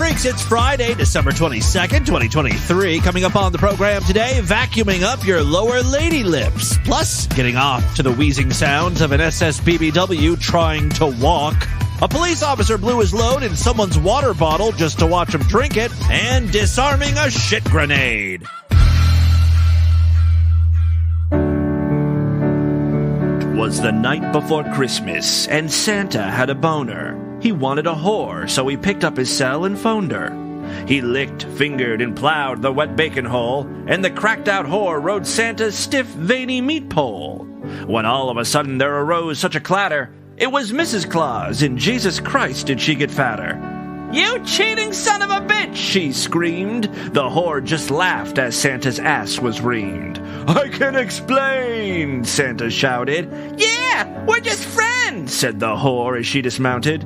Freaks, it's Friday, December 22nd, 2023. Coming up on the program today, vacuuming up your lower lady lips. Plus, getting off to the wheezing sounds of an SSBW trying to walk. A police officer blew his load in someone's water bottle just to watch him drink it. And disarming a shit grenade. It was the night before Christmas, and Santa had a boner. He wanted a whore, so he picked up his cell and phoned her. He licked, fingered, and plowed the wet bacon hole, and the cracked-out whore rode Santa's stiff, veiny meat pole. When all of a sudden there arose such a clatter, it was Mrs. Claus, and Jesus Christ did she get fatter. "You cheating son of a bitch!" she screamed. The whore just laughed as Santa's ass was reamed. "I can explain," Santa shouted. "Yeah, we're just friends," said the whore as she dismounted.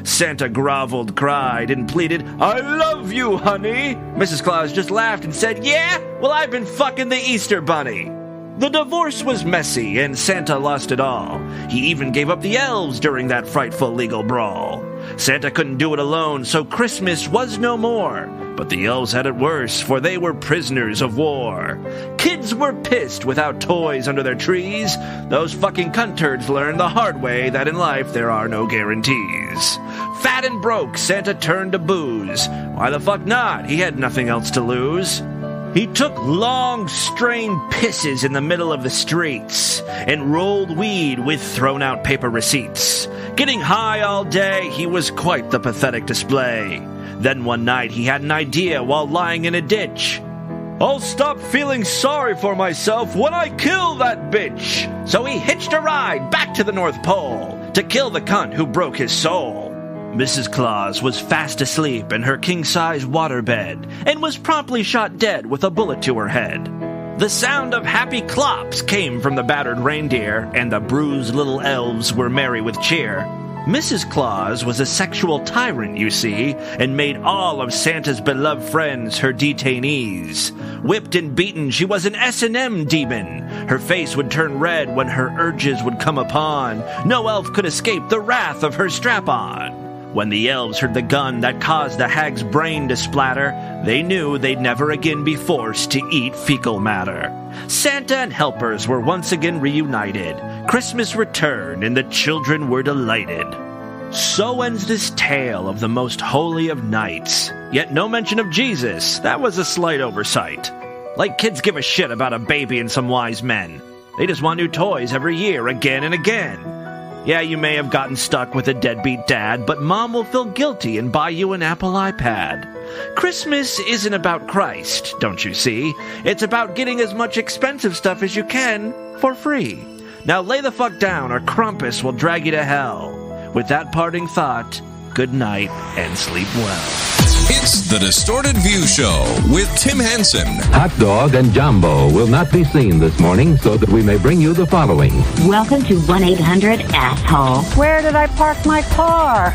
Santa groveled, cried, and pleaded, "I love you, honey." Mrs. Claus just laughed and said, "Yeah, well, I've been fucking the Easter Bunny." The divorce was messy, and Santa lost it all. He even gave up the elves during that frightful legal brawl. Santa couldn't do it alone, so Christmas was no more. But the elves had it worse, for they were prisoners of war. Kids were pissed without toys under their trees. Those fucking cunt turds learned the hard way that in life there are no guarantees. Fat and broke, Santa turned to booze. Why the fuck not? He had nothing else to lose. He took long, strained pisses in the middle of the streets and rolled weed with thrown-out paper receipts. Getting high all day, he was quite the pathetic display. Then one night he had an idea while lying in a ditch. "I'll stop feeling sorry for myself when I kill that bitch." So he hitched a ride back to the North Pole to kill the cunt who broke his soul. Mrs. Claus was fast asleep in her king-size waterbed and was promptly shot dead with a bullet to her head. The sound of happy clops came from the battered reindeer, and the bruised little elves were merry with cheer. Mrs. Claus was a sexual tyrant, you see, and made all of Santa's beloved friends her detainees. Whipped and beaten, she was an S&M demon. Her face would turn red when her urges would come upon. No elf could escape the wrath of her strap-on. When the elves heard the gun that caused the hag's brain to splatter, they knew they'd never again be forced to eat fecal matter. Santa and helpers were once again reunited. Christmas returned, and the children were delighted. So ends this tale of the most holy of nights. Yet no mention of Jesus. That was a slight oversight. Like kids give a shit about a baby and some wise men. They just want new toys every year, again and again. Yeah, you may have gotten stuck with a deadbeat dad, but mom will feel guilty and buy you an Apple iPad. Christmas isn't about Christ, don't you see? It's about getting as much expensive stuff as you can for free. Now lay the fuck down or Krampus will drag you to hell. With that parting thought, good night and sleep well. It's the Distorted View Show with Tim Henson. Hot Dog and Jumbo will not be seen this morning, so that we may bring you the following. Welcome to 1-800-ASSHOLE. Where did I park my car?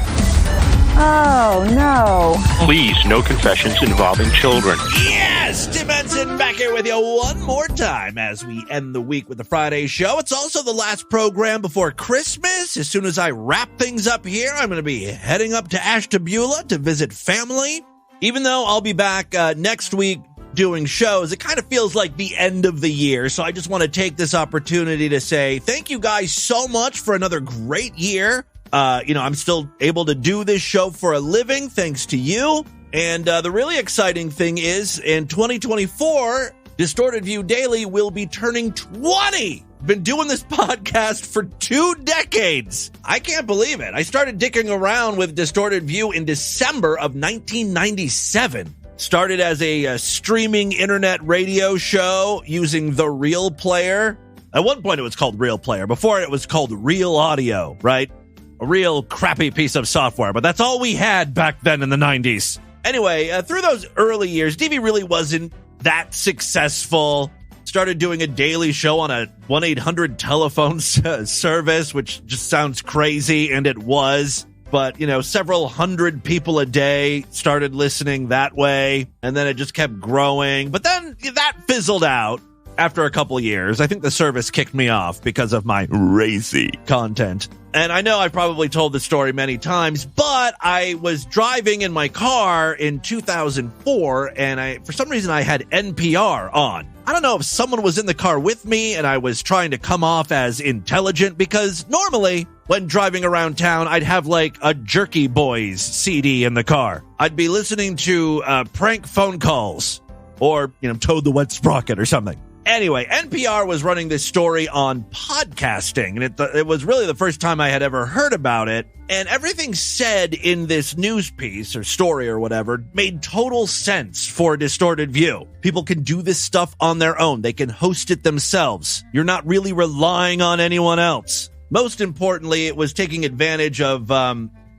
Oh, no. Please, no confessions involving children. Yes! Tim Henson back here with you one more time as we end the week with the Friday show. It's also the last program before Christmas. As soon as I wrap things up here, I'm going to be heading up to Ashtabula to visit family. Even though I'll be back next week doing shows, it kind of feels like the end of the year. So I just want to take this opportunity to say thank you guys so much for another great year. I'm still able to do this show for a living thanks to you. And the really exciting thing is in 2024, Distorted View Daily will be turning 20. Been doing this podcast for 2 decades. I can't believe it. I started dicking around with Distorted View in December of 1997. Started as a streaming internet radio show using the Real Player. At one point it was called Real Player. Before it was called Real Audio, right? A real crappy piece of software, but that's all we had back then in the 90s. Anyway, through those early years, DV really wasn't that successful. Started doing a daily show on a 1-800 telephone service, which just sounds crazy, and it was. But, several hundred people a day started listening that way, and then it just kept growing. But then that fizzled out. after a couple years. I think the service kicked me off because of my racy content. And I know I've probably told this story many times, but I was driving in my car in 2004, and for some reason I had NPR on. I don't know if someone was in the car with me and I was trying to come off as intelligent, because normally when driving around town, I'd have like a Jerky Boys CD in the car. I'd be listening to prank phone calls or, Toad the Wet Sprocket or something. Anyway, NPR was running this story on podcasting, and it was really the first time I had ever heard about it. And everything said in this news piece or story or whatever made total sense for Distorted View. People can do this stuff on their own. They can host it themselves. You're not really relying on anyone else. Most importantly, it was taking advantage of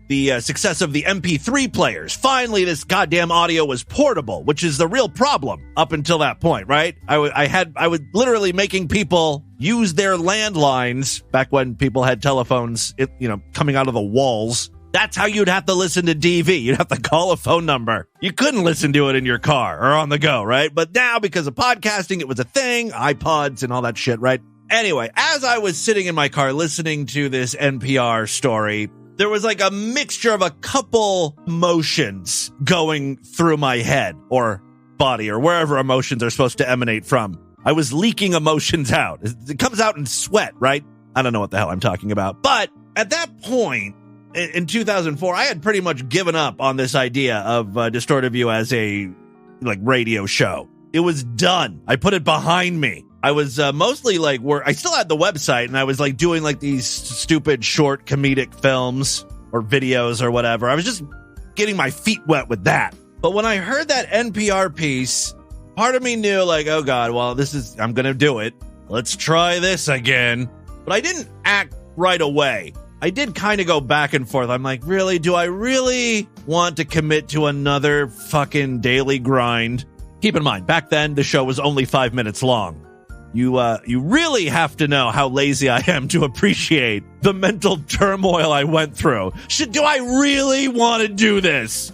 the success of the MP3 players. Finally, this goddamn audio was portable, which is the real problem up until that point, right? I was literally making people use their landlines back when people had telephones, coming out of the walls. That's how you'd have to listen to DV. You'd have to call a phone number. You couldn't listen to it in your car or on the go, right? But now, because of podcasting, it was a thing, iPods and all that shit, right? Anyway, as I was sitting in my car listening to this NPR story, there was like a mixture of a couple emotions going through my head or body or wherever emotions are supposed to emanate from. I was leaking emotions out. It comes out in sweat, right? I don't know what the hell I'm talking about. But at that point in 2004, I had pretty much given up on this idea of Distorted View as a radio show. It was done. I put it behind me. I was mostly I still had the website, and I was doing these stupid short comedic films or videos or whatever. I was just getting my feet wet with that. But when I heard that NPR piece, part of me knew oh God, well, I'm going to do it. Let's try this again. But I didn't act right away. I did kind of go back and forth. I'm like, really? Do I really want to commit to another fucking daily grind? Keep in mind, back then, the show was only 5 minutes long. You really have to know how lazy I am to appreciate the mental turmoil I went through. Do I really want to do this?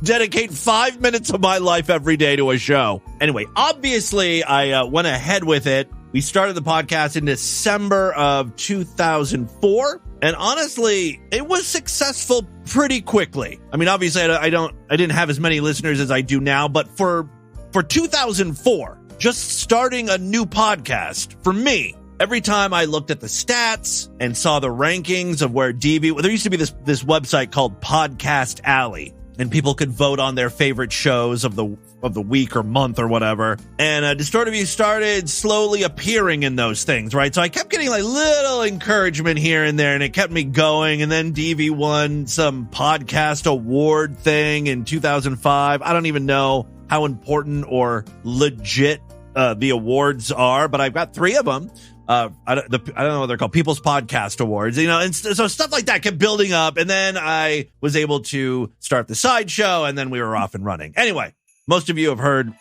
Dedicate 5 minutes of my life every day to a show. Anyway, obviously, I went ahead with it. We started the podcast in December of 2004. And honestly, it was successful pretty quickly. I mean, obviously, I didn't have as many listeners as I do now, but for 2004, just starting a new podcast, for me, every time I looked at the stats and saw the rankings of where there used to be this website called Podcast Alley, and people could vote on their favorite shows of the week or month or whatever. And Distorted View started slowly appearing in those things, right? So I kept getting little encouragement here and there, and it kept me going. And then DV won some podcast award thing in 2005. I don't even know how important or legit the awards are, but I've got 3 of them. I don't know what they're called, People's Podcast Awards, and so stuff like that kept building up. And then I was able to start the sideshow, and then we were off and running. Anyway, most of you have heard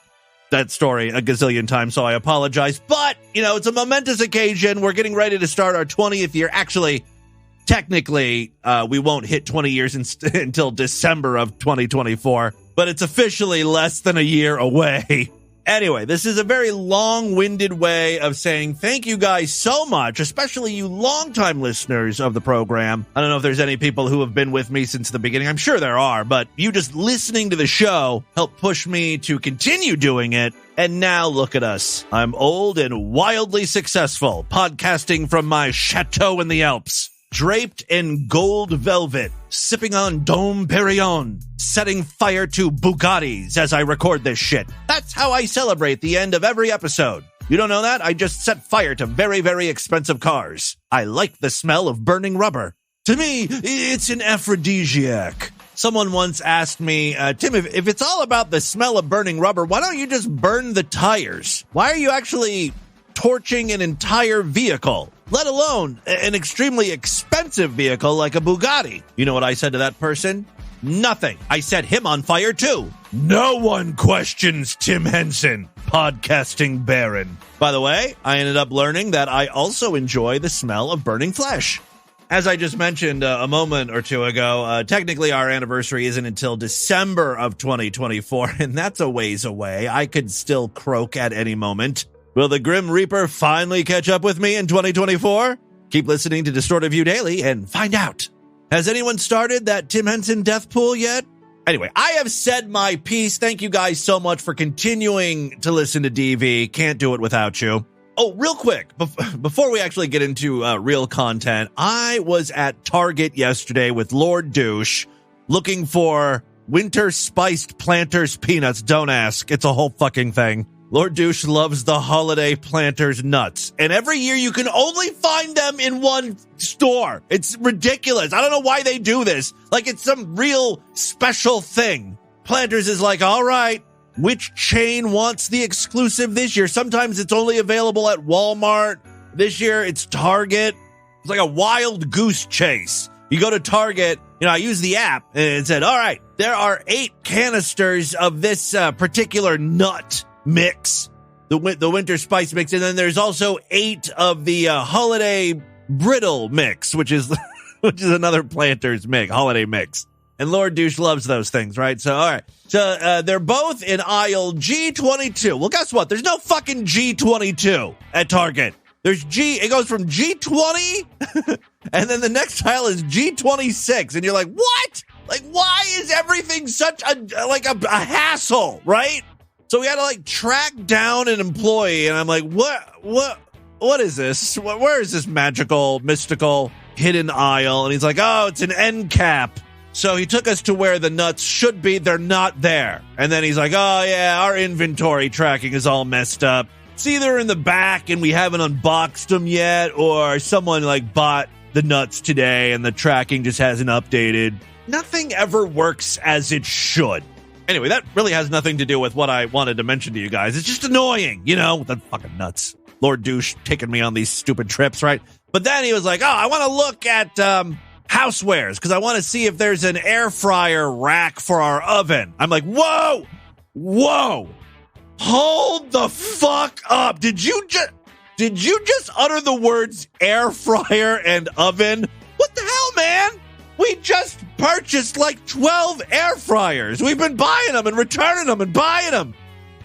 that story a gazillion times, so I apologize. But, it's a momentous occasion. We're getting ready to start our 20th year. Actually, technically, we won't hit 20 years until December of 2024, but it's officially less than a year away. Anyway, this is a very long-winded way of saying thank you guys so much, especially you longtime listeners of the program. I don't know if there's any people who have been with me since the beginning. I'm sure there are, but you just listening to the show helped push me to continue doing it. And now look at us. I'm old and wildly successful, podcasting from my chateau in the Alps, draped in gold velvet, sipping on Dom Perignon, setting fire to Bugattis as I record this shit. That's how I celebrate the end of every episode. You don't know that? I just set fire to very, very expensive cars. I like the smell of burning rubber. To me, it's an aphrodisiac. Someone once asked me, Tim, if it's all about the smell of burning rubber, why don't you just burn the tires? Why are you actually torching an entire vehicle, let alone an extremely expensive vehicle like a Bugatti? You know what I said to that person? Nothing. I set him on fire too. No one questions Tim Henson, podcasting baron. By the way, I ended up learning that I also enjoy the smell of burning flesh. As I just mentioned a moment or two ago, technically our anniversary isn't until December of 2024, and that's a ways away. I could still croak at any moment. Will the Grim Reaper finally catch up with me in 2024? Keep listening to Distorted View Daily and find out. Has anyone started that Tim Henson death pool yet? Anyway, I have said my piece. Thank you guys so much for continuing to listen to DV. Can't do it without you. Oh, real quick, before we actually get into real content, I was at Target yesterday with Lord Douche looking for winter spiced Planters peanuts. Don't ask. It's a whole fucking thing. Lord Douche loves the holiday Planters nuts. And every year you can only find them in one store. It's ridiculous. I don't know why they do this. Like it's some real special thing. Planters is like, all right, which chain wants the exclusive this year? Sometimes it's only available at Walmart. This year it's Target. It's like a wild goose chase. You go to Target, I use the app and it said, all right, there are 8 canisters of this particular nut mix, the winter spice mix, and then there's also 8 of the holiday brittle mix, which is another Planters mix, holiday mix. And Lord Douche loves those things, right? So, all right. So, they're both in aisle G22. Well, guess what? There's no fucking G22 at Target. There's it goes from G20, and then the next aisle is G26, and you're like, what? Like, why is everything such a hassle, right? So we had to track down an employee, and I'm like, what is this? Where is this magical, mystical, hidden aisle? And he's like, oh, it's an end cap. So he took us to where the nuts should be. They're not there. And then he's like, oh yeah, our inventory tracking is all messed up. It's either in the back and we haven't unboxed them yet, or someone bought the nuts today and the tracking just hasn't updated. Nothing ever works as it should. Anyway, that really has nothing to do with what I wanted to mention to you guys. It's just annoying, the fucking nuts. Lord Douche taking me on these stupid trips, right? But then he was like, oh, I want to look at housewares because I want to see if there's an air fryer rack for our oven. I'm like, whoa, hold the fuck up. Did you just utter the words air fryer and oven? What the hell, man? We just purchased 12 air fryers. We've been buying them and returning them and buying them.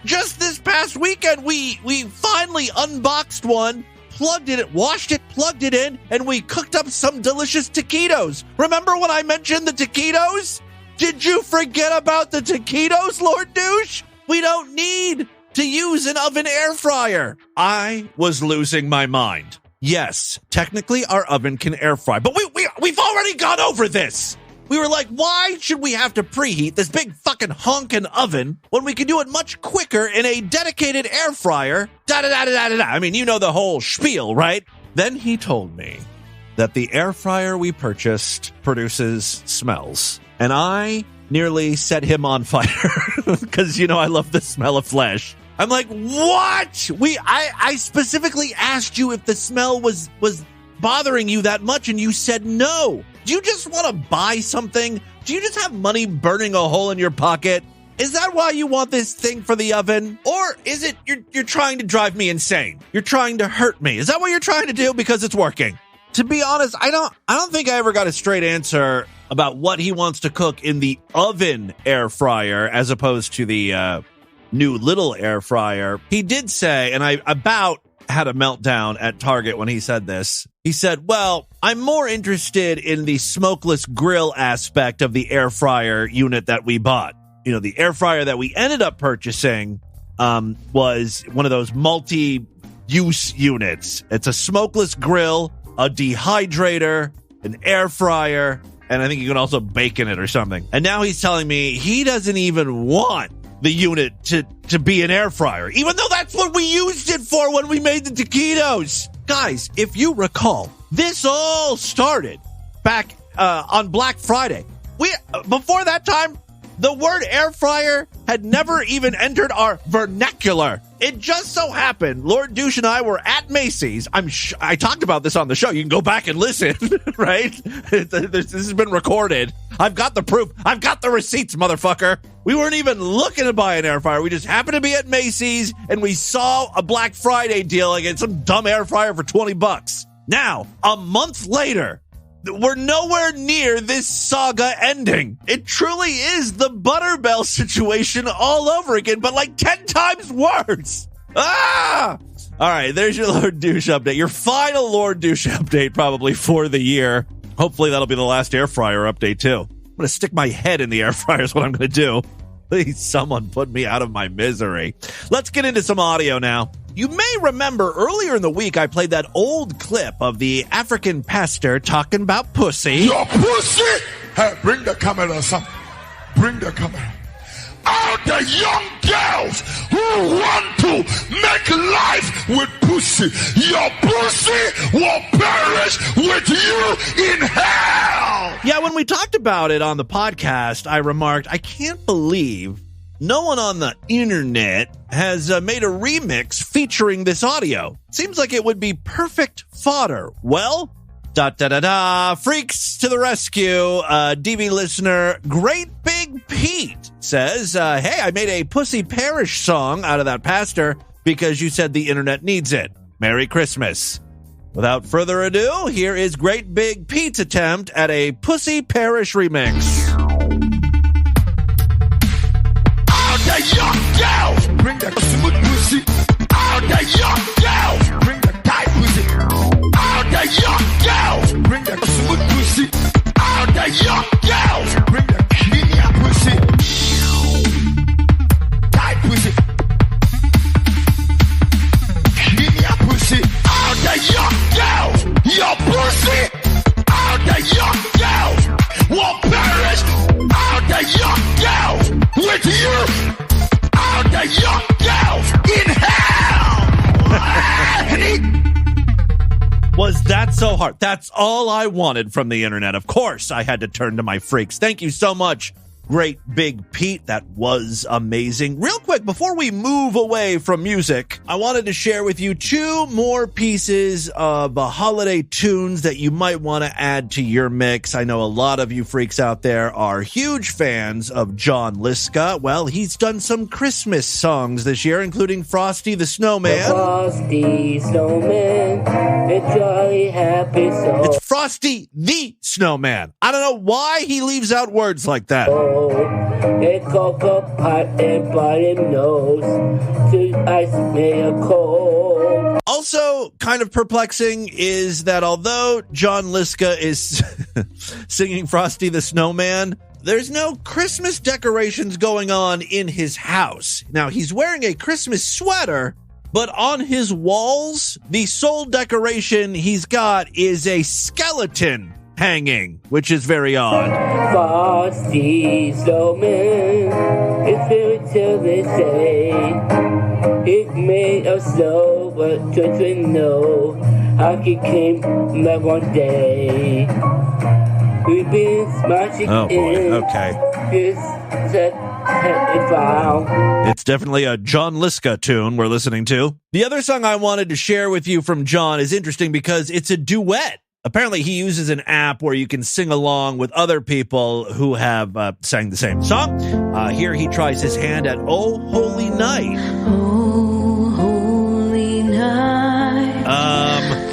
Just this past weekend, we finally unboxed one, plugged it, washed it, plugged it in, and we cooked up some delicious taquitos. Remember when I mentioned the taquitos? Did you forget about the taquitos, Lord Douche? We don't need to use an oven air fryer. I was losing my mind. Yes, technically our oven can air fry, but we've already gone over this. We were like, why should we have to preheat this big fucking honkin' oven when we can do it much quicker in a dedicated air fryer? Da-da-da-da-da-da. I mean, you know the whole spiel, right? Then he told me that the air fryer we purchased produces smells. And I nearly set him on fire because, I love the smell of flesh. I'm like, what? I specifically asked you if the smell was bothering you that much, and you said no. Do you just want to buy something? Do you just have money burning a hole in your pocket? Is that why you want this thing for the oven? Or is it you're trying to drive me insane? You're trying to hurt me? Is that what you're trying to do because it's working? To be honest, I don't think I ever got a straight answer about what he wants to cook in the oven air fryer as opposed to the new little air fryer. He did say, and I about had a meltdown at Target when he said this. He said, well, I'm more interested in the smokeless grill aspect of the air fryer unit that we bought. The air fryer that we ended up purchasing was one of those multi-use units. It's a smokeless grill, a dehydrator, an air fryer, and I think you can also bake in it or something. And now he's telling me he doesn't even want the unit to be an air fryer, even though that's what we used it for when we made the taquitos. Guys, if you recall, this all started back on Black Friday. Before that time, the word air fryer had never even entered our vernacular. It just so happened, Lord Douche and I were at Macy's. I talked about this on the show. You can go back and listen, right? This has been recorded. I've got the proof. I've got the receipts, motherfucker. We weren't even looking to buy an air fryer. We just happened to be at Macy's, and we saw a Black Friday deal against some dumb air fryer for $20. Now, a month later, we're nowhere near this saga ending. It truly is the Butterbell situation all over again, but 10 times worse. All right, there's your Lord Douche update. Your final Lord Douche update probably for the year. Hopefully that'll be the last air fryer update, too. I'm going to stick my head in the air fryer is what I'm going to do. Please, someone put me out of my misery. Let's get into some audio now. You may remember earlier in the week I played that old clip of the African pastor talking about pussy. Your pussy! Hey, bring the camera, son. Bring the camera. All the young girls who want to make life with pussy, your pussy will perish with you in hell. Yeah, when we talked about it on the podcast, I remarked, I can't believe no one on the internet has made a remix featuring this audio. Seems like it would be perfect fodder. Well, freaks to the rescue. DB listener, Great Big Pete says, hey, I made a Pussy Parish song out of that pastor because you said the internet needs it. Merry Christmas. Without further ado, here is Great Big Pete's attempt at a Pussy Parish remix. All the young girls, bring the smooth pussy. All the young girls, bring the tight pussy. All the young girls, bring the smooth pussy. All the young girls, bring the cleaner pussy. Tight pussy. Cleaner pussy. All the young girls, your pussy. All the young girls will perish. All the young girls with you. All the young girls in hell. Was that so hard? That's all I wanted from the internet. Of course, I had to turn to my freaks. Thank you so much, Great Big Pete. That was amazing. Real quick, before we move away from music, I wanted to share with you 2 more pieces of holiday tunes that you might want to add to your mix. I know a lot of you freaks out there are huge fans of John Liska. Well, he's done some Christmas songs this year, including Frosty the Snowman. Frosty Snowman, a jolly happy soul. It's Frosty the Snowman. I don't know why he leaves out words like that. A cocoa pot and bottom nose to ice me a cold. Also, kind of perplexing is that although John Liska is singing Frosty the Snowman, there's no Christmas decorations going on in his house. Now, he's wearing a Christmas sweater, but on his walls, the sole decoration he's got is a skeleton hanging, which is very odd. Frosty Snowman, it's fairy tale they say. It made of snow, but children know how he came back one day. We've been smashing okay. His set and found. It's definitely a John Liska tune we're listening to. The other song I wanted to share with you from John is interesting because it's a duet. Apparently, he uses an app where you can sing along with other people who have sang the same song. Here he tries his hand at Oh Holy Night. Oh, holy night.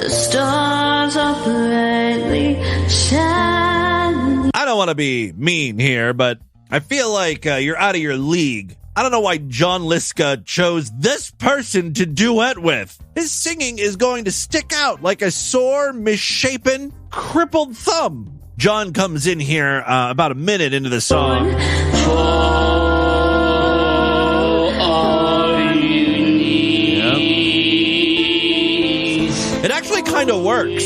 The stars are brightly shining. I don't want to be mean here, but I feel like you're out of your league. I don't know why John Liska chose this person to duet with. His singing is going to stick out like a sore, misshapen, crippled thumb. John comes in here about a minute into the song. It actually kind of works.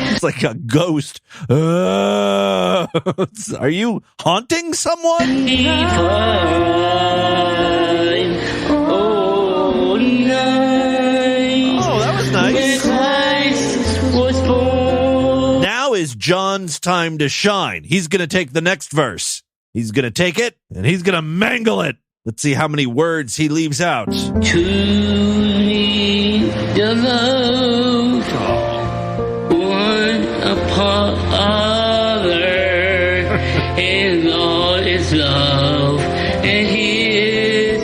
It's like a ghost. Are you haunting someone? Oh, that was nice. Now is John's time to shine. He's going to take the next verse. He's going to take it, and he's going to mangle it. Let's see how many words he leaves out. Truly the love, one upon other, and Lord is love, and His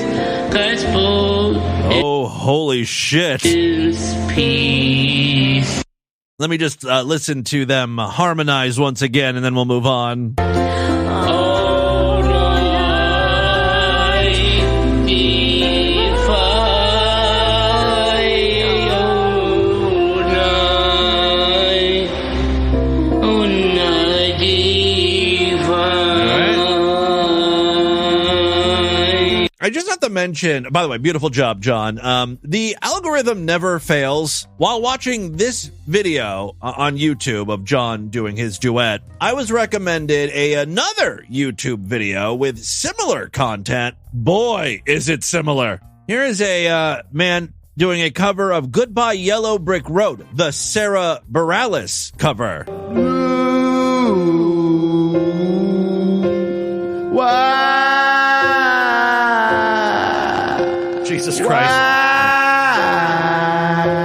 gospel Oh, holy shit. is peace. Let me just listen to them harmonize once again, and then we'll move on. I just have to mention, by the way, beautiful job, John. The algorithm never fails. While watching this video on YouTube of John doing his duet, I was recommended another YouTube video with similar content. Boy, is it similar. Here is a man doing a cover of Goodbye Yellow Brick Road, the Sarah Bareilles cover. Jesus Christ.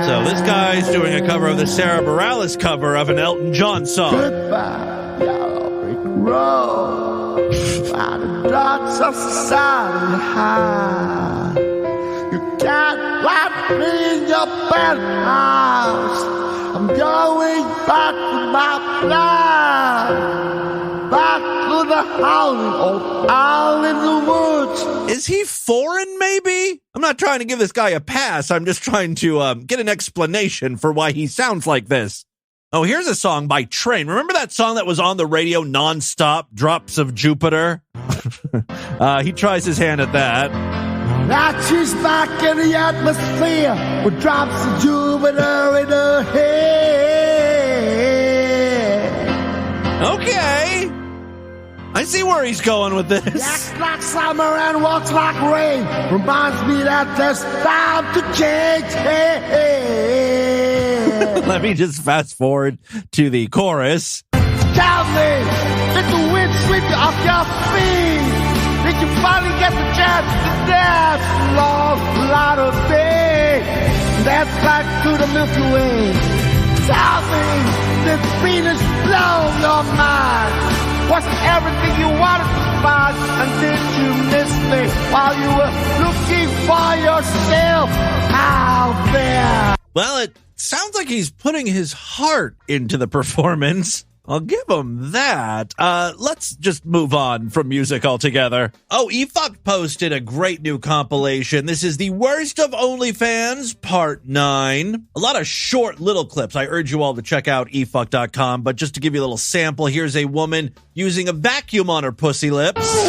So this guy's doing a cover of the Sarah Bareilles cover of an Elton John song. Goodbye, yellow brick road. By the dogs of society high. You can't lock me in your penthouse. I'm going back to my plan. Back to the howling old owl in the woods. Is he foreign, maybe? I'm not trying to give this guy a pass. I'm just trying to get an explanation for why he sounds like this. Oh, here's a song by Train. Remember that song that was on the radio nonstop, Drops of Jupiter? He tries his hand at that. Now she's back in the atmosphere with drops of Jupiter in her head. Okay. I see where he's going with this. Acts like summer and walks like rain. Reminds me that there's time to change. Hey. Let me just fast forward to the chorus. Tell me, did the wind sweep you off your feet? Did you finally get the chance to dance long light of day? Dance back to the Milky Way. Tell me, did Venus blow your mind? Was it everything you wanted to find? And did you miss me while you were looking for yourself out there? Well, it sounds like he's putting his heart into the performance. I'll give him that. Let's just move on from music altogether. Oh, eFuck posted a great new compilation. This is the Worst of OnlyFans, Part 9. A lot of short little clips. I urge you all to check out eFuck.com, but just to give you a little sample, here's a woman using a vacuum on her pussy lips.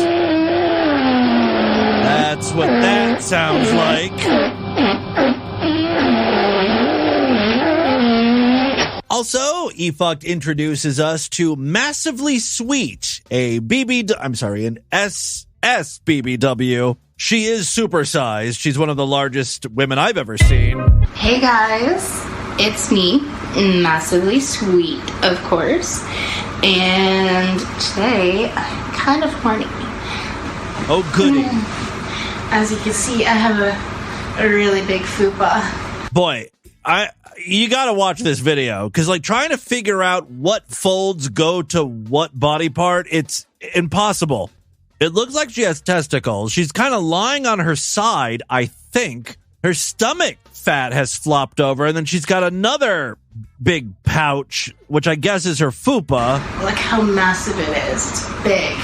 That's what that sounds like. Also, eFucked introduces us to Massively Sweet, an SSBW. She is supersized. She's one of the largest women I've ever seen. Hey guys, it's me, Massively Sweet, of course. And today, I'm kind of horny. Oh, goody. As you can see, I have a really big fupa. Boy, you gotta watch this video, because like trying to figure out what folds go to what body part, it's impossible. It looks like she has testicles. She's kind of lying on her side, I think. Her stomach fat has flopped over, and then she's got another big pouch, which I guess is her fupa. Look how massive it is. It's big.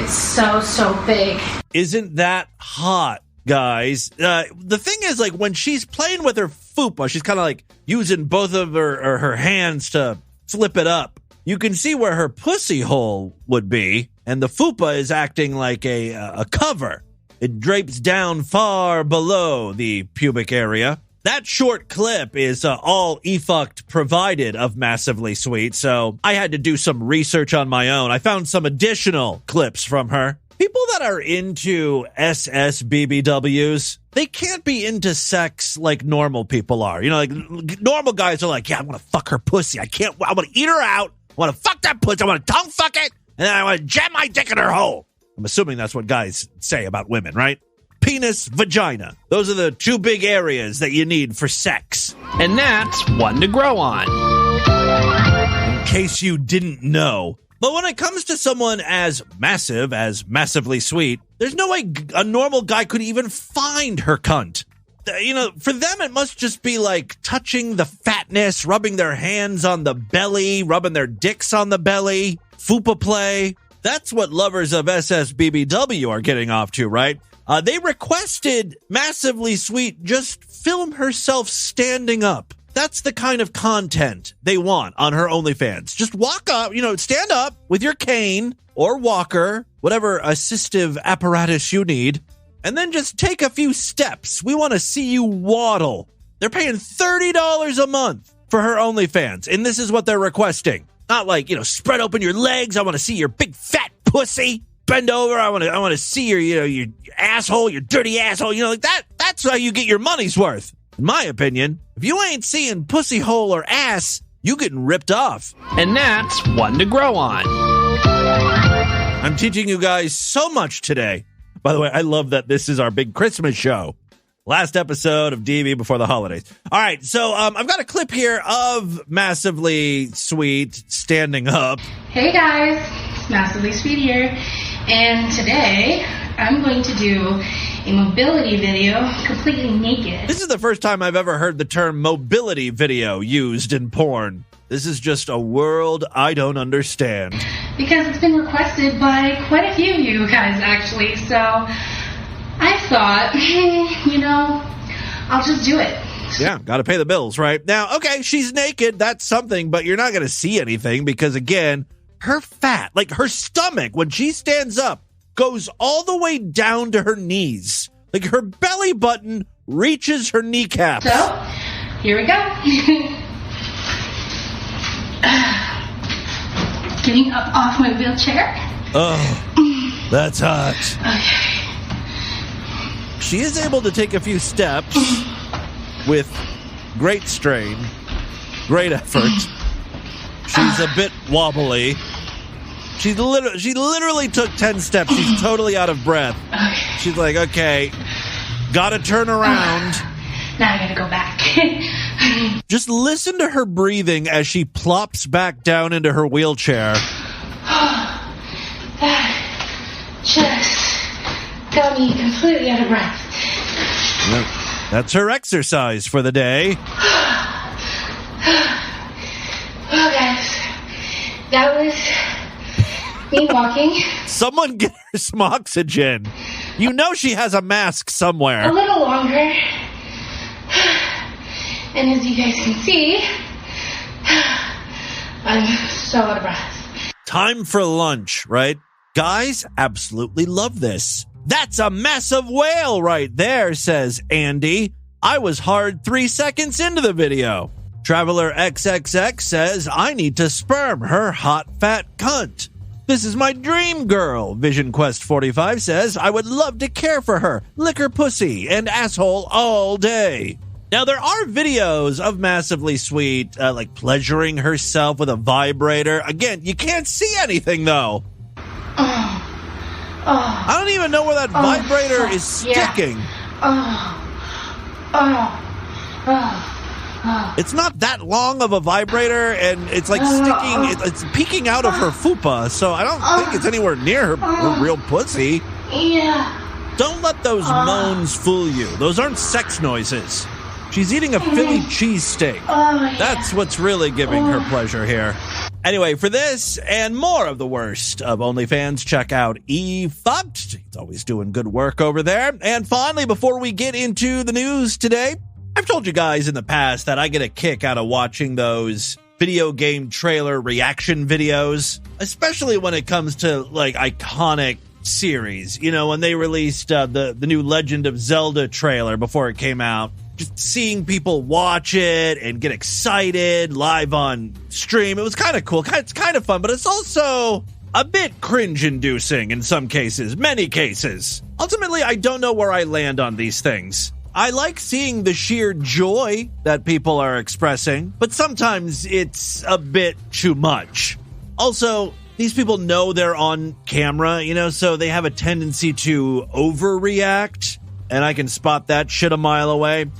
It's so big. Isn't that hot, guys? The thing is, like, when she's playing with her fupa, she's kind of like using both of her hands to flip it up. You can see where her pussy hole would be, and the fupa is acting like a cover. It drapes down far below the pubic area. That short clip is all eFucked provided of Massively Sweet, so I had to do some research on my own. I found some additional clips from her. People that are into SSBWs, they can't be into sex like normal people are. You know, like normal guys are like, yeah, I want to fuck her pussy. I want to eat her out. I want to fuck that pussy. I want to tongue fuck it. And then I want to jam my dick in her hole. I'm assuming that's what guys say about women, right? Penis, vagina. Those are the two big areas that you need for sex. And that's one to grow on. In case you didn't know. But when it comes to someone as massive as Massively Sweet, there's no way a normal guy could even find her cunt. For them, it must just be like touching the fatness, rubbing their hands on the belly, rubbing their dicks on the belly, fupa play. That's what lovers of SSBW are getting off to, right? They requested Massively Sweet just film herself standing up. That's the kind of content they want on her OnlyFans. Just walk up, stand up with your cane or walker, whatever assistive apparatus you need, and then just take a few steps. We want to see you waddle. They're paying $30 a month for her OnlyFans, and this is what they're requesting. Not like, spread open your legs. I want to see your big fat pussy. Bend over. I want to see your asshole, your dirty asshole. Like that. That's how you get your money's worth. In my opinion, if you ain't seeing pussy hole or ass, you getting ripped off. And that's one to grow on. I'm teaching you guys so much today. By the way, I love that this is our big Christmas show. Last episode of DV before the holidays. All right, so I've got a clip here of Massively Sweet standing up. Hey guys, it's Massively Sweet here, and today I'm going to do a mobility video completely naked. This is the first time I've ever heard the term mobility video used in porn. This is just a world I don't understand. Because it's been requested by quite a few of you guys, actually, so I thought, I'll just do it. Yeah, got to pay the bills, right? Now, okay, she's naked. That's something, but you're not going to see anything because, again, her fat, like her stomach, when she stands up, goes all the way down to her knees. Like her belly button reaches her kneecaps. So, here we go. Getting up off my wheelchair. Oh, that's hot. Okay. She is able to take a few steps with great strain, great effort. She's a bit wobbly. She literally took 10 steps. She's totally out of breath. Okay. She's like, okay, gotta turn around. Now I gotta go back. Just listen to her breathing as she plops back down into her wheelchair. That just got me completely out of breath. Yep. That's her exercise for the day. Well, guys, that was me walking. Someone get her some oxygen. You know she has a mask somewhere. A little longer. And as you guys can see, I'm so out of breath. Time for lunch, right? Guys absolutely love this. That's a massive whale right there, says Andy. I was hard 3 seconds into the video. Traveler XXX says, I need to sperm her hot fat cunt. This is my dream girl. Vision Quest 45 says, I would love to care for her, lick her pussy and asshole all day. Now, there are videos of Massively Sweet, like pleasuring herself with a vibrator. Again, you can't see anything, though. I don't even know where that vibrator is sticking. It's not that long of a vibrator, and it's like sticking, it's peeking out of her fupa, so I don't think it's anywhere near her real pussy. Yeah. Don't let those moans fool you. Those aren't sex noises. She's eating a Philly cheesesteak. That's what's really giving her pleasure here. Anyway, for this and more of the worst of OnlyFans, check out E-Fucked. He's always doing good work over there. And finally, before we get into the news today, I've told you guys in the past that I get a kick out of watching those video game trailer reaction videos, especially when it comes to like iconic series. When they released the new Legend of Zelda trailer before it came out. Just seeing people watch it and get excited live on stream. It was kind of cool. It's kind of fun, but it's also a bit cringe-inducing in some cases, many cases. Ultimately, I don't know where I land on these things. I like seeing the sheer joy that people are expressing, but sometimes it's a bit too much. Also, these people know they're on camera, so they have a tendency to overreact, and I can spot that shit a mile away.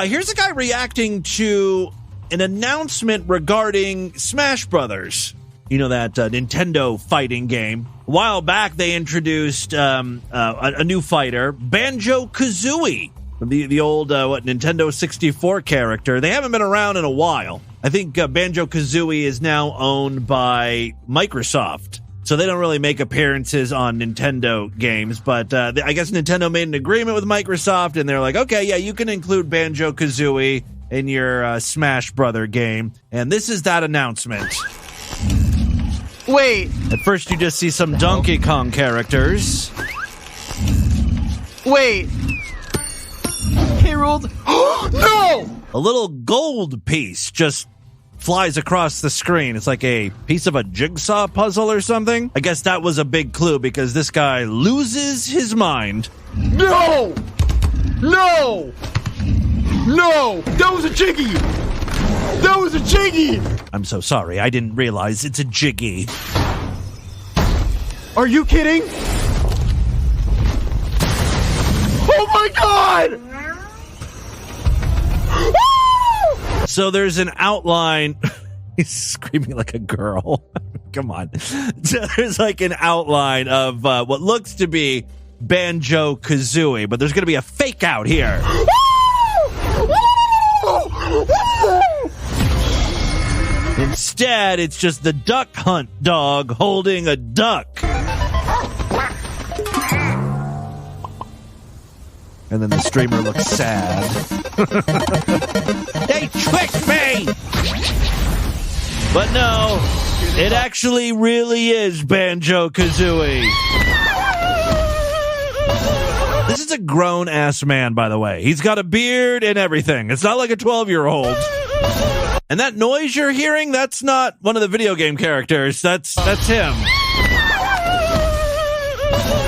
Here's a guy reacting to an announcement regarding Smash Brothers. That Nintendo fighting game. A while back, they introduced a new fighter, Banjo-Kazooie. the old Nintendo 64 character. They haven't been around in a while. I think Banjo-Kazooie is now owned by Microsoft, so they don't really make appearances on Nintendo games. But I guess Nintendo made an agreement with Microsoft, and they're like, okay, yeah, you can include Banjo-Kazooie in your Smash Brother game. And this is that announcement. Wait. At first, you just see some Donkey Kong characters. Wait. Harold. No! A little gold piece just flies across the screen. It's like a piece of a jigsaw puzzle or something. I guess that was a big clue because this guy loses his mind. No! No! No! That was a jiggy! That was a jiggy! I'm so sorry. I didn't realize it's a jiggy. Are you kidding? Oh my god! So there's an outline. He's screaming like a girl. Come on. So there's like an outline of what looks to be Banjo-Kazooie, but there's going to be a fake out here. Instead, it's just the duck hunt dog holding a duck. And then the streamer looks sad. They tricked me! But no, it actually really is Banjo-Kazooie. This is a grown-ass man, by the way. He's got a beard and everything. It's not like a 12-year-old. And that noise you're hearing, that's not one of the video game characters. That's him.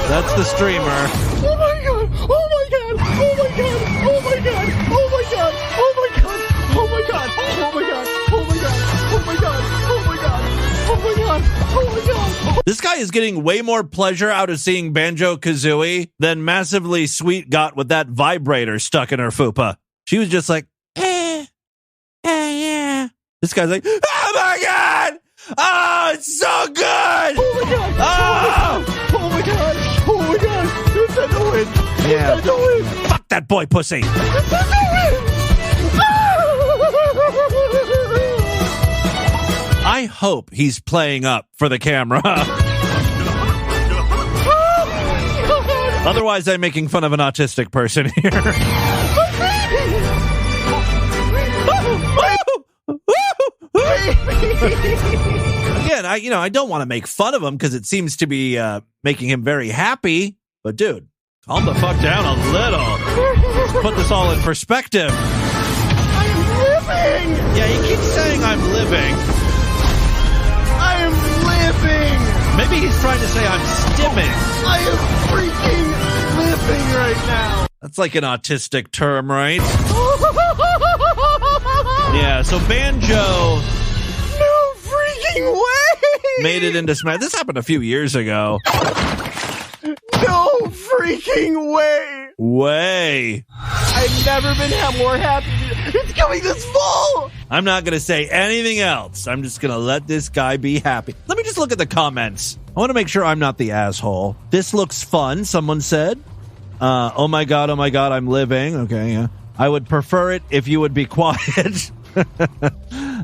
That's the streamer. Oh my god! Oh my god! Oh my god! Oh my god! Oh my god! Oh my god! Oh my god! Oh my god! Oh my god! Oh my god! Oh my god! Oh my god! Oh my god! This guy is getting way more pleasure out of seeing Banjo-Kazooie than Massively Sweet got with that vibrator stuck in her fupa. She was just like, yeah. This guy's like, oh my god! Oh, it's so good! Oh my god! Oh! Oh my god! Oh my god! Who's that noise? Yeah. Who's that noise? Fuck that boy pussy! Who's that noise? I hope he's playing up for the camera. Otherwise, I'm making fun of an autistic person here. Again, I don't want to make fun of him because it seems to be making him very happy. But dude, calm the fuck down a little. Let's put this all in perspective. I'm living. Yeah, he keeps saying I'm living. I'm living. Maybe he's trying to say I'm stimming. I am freaking living right now. That's like an autistic term, right? Yeah, so Banjo... No freaking way! Made it into Smash. This happened a few years ago. No freaking way! I've never been more happy. It's coming this fall! I'm not going to say anything else. I'm just going to let this guy be happy. Let me just look at the comments. I want to make sure I'm not the asshole. This looks fun, someone said. Oh my god, I'm living. Okay, yeah. I would prefer it if you would be quiet.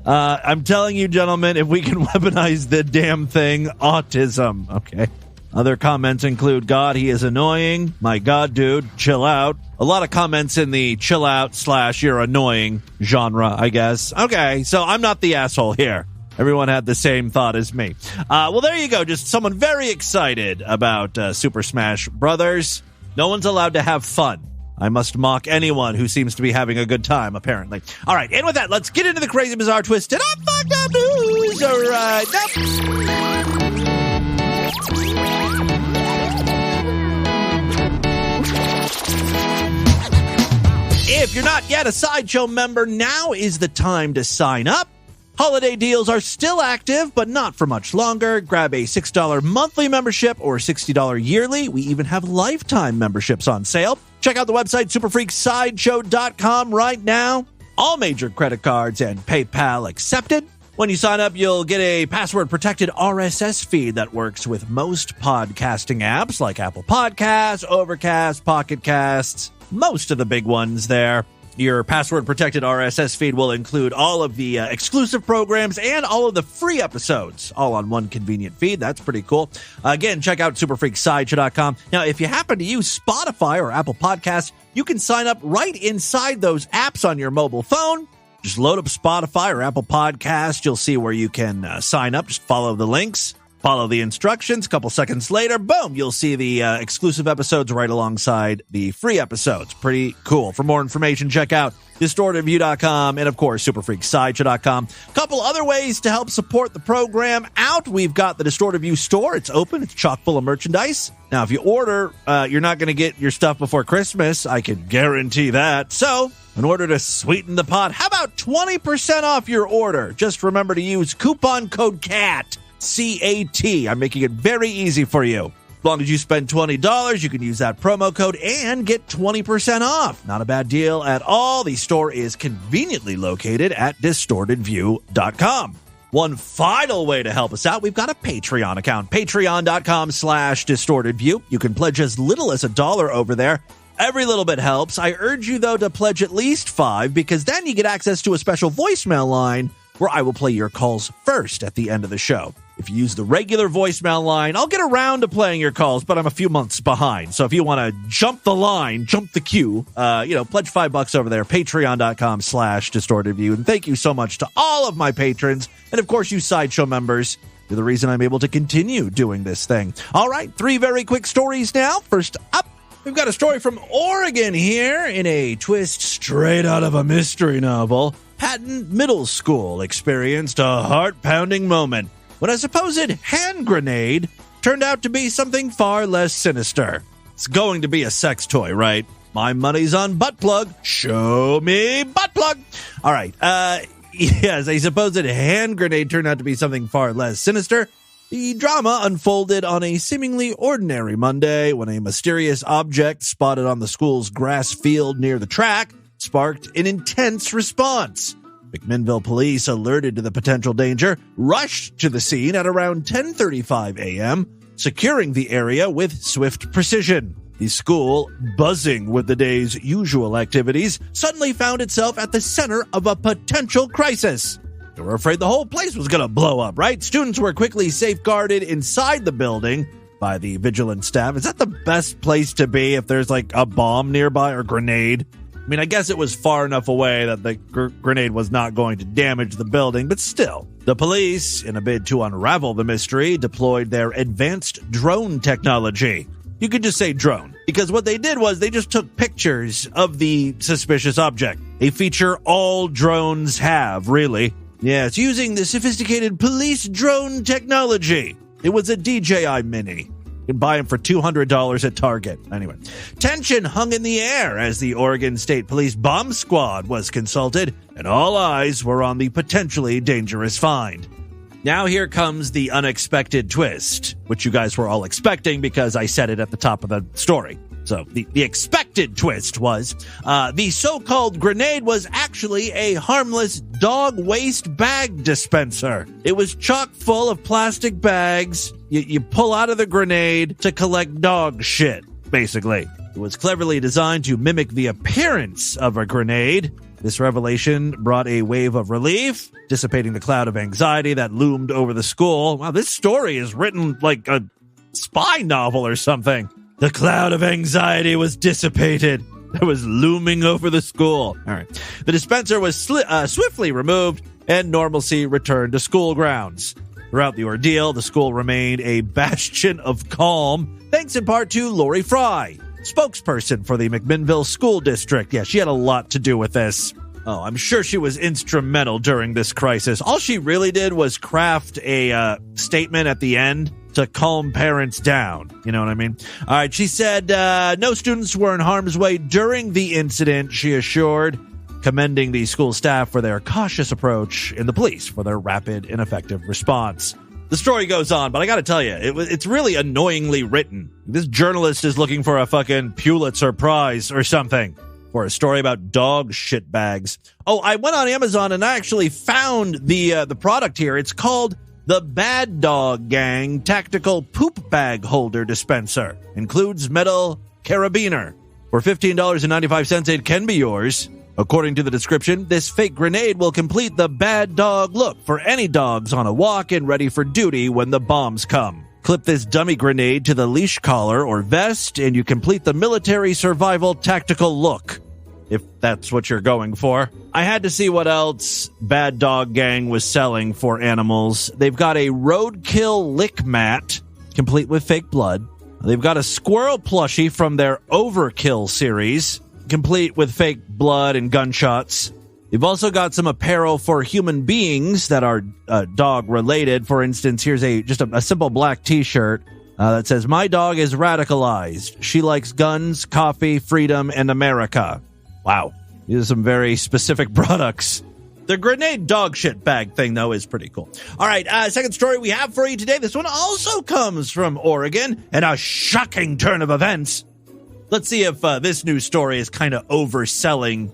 I'm telling you, gentlemen, if we can weaponize the damn thing, autism. Okay. Other comments include, God, he is annoying. My God, dude, chill out. A lot of comments in the chill out / you're annoying genre, I guess. Okay, so I'm not the asshole here. Everyone had the same thought as me. Well, there you go. Just someone very excited about Super Smash Brothers. No one's allowed to have fun. I must mock anyone who seems to be having a good time, apparently. All right, and with that, let's get into the crazy, bizarre, twisted, up, fucked up news. All right, If you're not yet a Sideshow member, now is the time to sign up. Holiday deals are still active, but not for much longer. Grab a $6 monthly membership or $60 yearly. We even have lifetime memberships on sale. Check out the website, superfreaksideshow.com right now. All major credit cards and PayPal accepted. When you sign up, you'll get a password-protected RSS feed that works with most podcasting apps like Apple Podcasts, Overcast, Pocket Casts, most of the big ones there. Your password-protected RSS feed will include all of the exclusive programs and all of the free episodes, all on one convenient feed. That's pretty cool. Again, check out superfreaksideshow.com. Now, if you happen to use Spotify or Apple Podcasts, you can sign up right inside those apps on your mobile phone. Just load up Spotify or Apple Podcasts. You'll see where you can sign up. Just follow the links. Follow the instructions. A couple seconds later, boom, you'll see the exclusive episodes right alongside the free episodes. Pretty cool. For more information, check out DistortedView.com and, of course, SuperFreakSideshow.com. A couple other ways to help support the program out. We've got the Distorted View store. It's open. It's chock full of merchandise. Now, if you order, you're not going to get your stuff before Christmas. I can guarantee that. So, in order to sweeten the pot, how about 20% off your order? Just remember to use coupon code CAT. C-A-T. I'm making it very easy for you. As long as you spend $20, you can use that promo code and get 20% off. Not a bad deal at all. The store is conveniently located at distortedview.com. One final way to help us out, we've got a Patreon account, patreon.com/distortedview. You can pledge as little as $1 over there. Every little bit helps. I urge you, though, to pledge at least $5, because then you get access to a special voicemail line where I will play your calls first at the end of the show. If you use the regular voicemail line, I'll get around to playing your calls, but I'm a few months behind. So if you want to jump the line, jump the queue, pledge $5 over there, patreon.com/distortedview. And thank you so much to all of my patrons. And of course, you Sideshow members. You're the reason I'm able to continue doing this thing. All right, 3 very quick stories now. First up, we've got a story from Oregon here in a twist straight out of a mystery novel. Patton Middle School experienced a heart-pounding moment when a supposed hand grenade turned out to be something far less sinister. It's going to be a sex toy, right? My money's on butt plug. Show me butt plug. All right. Yes, a supposed hand grenade turned out to be something far less sinister. The drama unfolded on a seemingly ordinary Monday when a mysterious object spotted on the school's grass field near the track sparked an intense response. McMinnville police, alerted to the potential danger, rushed to the scene at around 10:35 a.m., securing the area with swift precision. The school, buzzing with the day's usual activities, suddenly found itself at the center of a potential crisis. They were afraid the whole place was going to blow up, right? Students were quickly safeguarded inside the building by the vigilant staff. Is that the best place to be if there's like a bomb nearby or grenade? I mean, I guess it was far enough away that the grenade was not going to damage the building, but still. The police, in a bid to unravel the mystery, deployed their advanced drone technology. You could just say drone, because what they did was they just took pictures of the suspicious object, a feature all drones have, really. Yeah, it's using the sophisticated police drone technology. It was a DJI Mini. You can buy them for $200 at Target. Anyway, tension hung in the air as the Oregon State Police bomb squad was consulted, and all eyes were on the potentially dangerous find. Now here comes the unexpected twist, which you guys were all expecting because I said it at the top of the story. So the expected twist was the so-called grenade was actually a harmless dog waste bag dispenser. It was chock full of plastic bags you pull out of the grenade to collect dog shit, basically. It was cleverly designed to mimic the appearance of a grenade. This revelation brought a wave of relief, dissipating the cloud of anxiety that loomed over the school. Wow, this story is written like a spy novel or something. The cloud of anxiety was dissipated. It was looming over the school. All right. The dispenser was swiftly removed, and normalcy returned to school grounds. Throughout the ordeal, the school remained a bastion of calm, thanks in part to Lori Fry, spokesperson for the McMinnville School District. Yeah, she had a lot to do with this. Oh, I'm sure she was instrumental during this crisis. All she really did was craft a statement at the end to calm parents down. You know what I mean? All right, she said no students were in harm's way during the incident, she assured, commending the school staff for their cautious approach and the police for their rapid and effective response. The story goes on, but I gotta tell you, it's really annoyingly written. This journalist is looking for a fucking Pulitzer Prize or something for a story about dog shit bags. Oh, I went on Amazon and I actually found the product here. It's called the Bad Dog Gang Tactical Poop Bag Holder Dispenser. Includes metal carabiner. For $15.95, it can be yours. According to the description, this fake grenade will complete the bad dog look for any dogs on a walk and ready for duty when the bombs come. Clip this dummy grenade to the leash collar or vest, and you complete the military survival tactical look, if that's what you're going for. I had to see what else Bad Dog Gang was selling for animals. They've got a roadkill lick mat, complete with fake blood. They've got a squirrel plushie from their Overkill series, complete with fake blood and gunshots. They've also got some apparel for human beings that are dog-related. For instance, here's just a simple black t-shirt that says, "My dog is radicalized. She likes guns, coffee, freedom, and America." Wow. These are some very specific products. The grenade dog shit bag thing, though, is pretty cool. All right, second story we have for you today. This one also comes from Oregon, and a shocking turn of events. Let's see if this news story is kind of overselling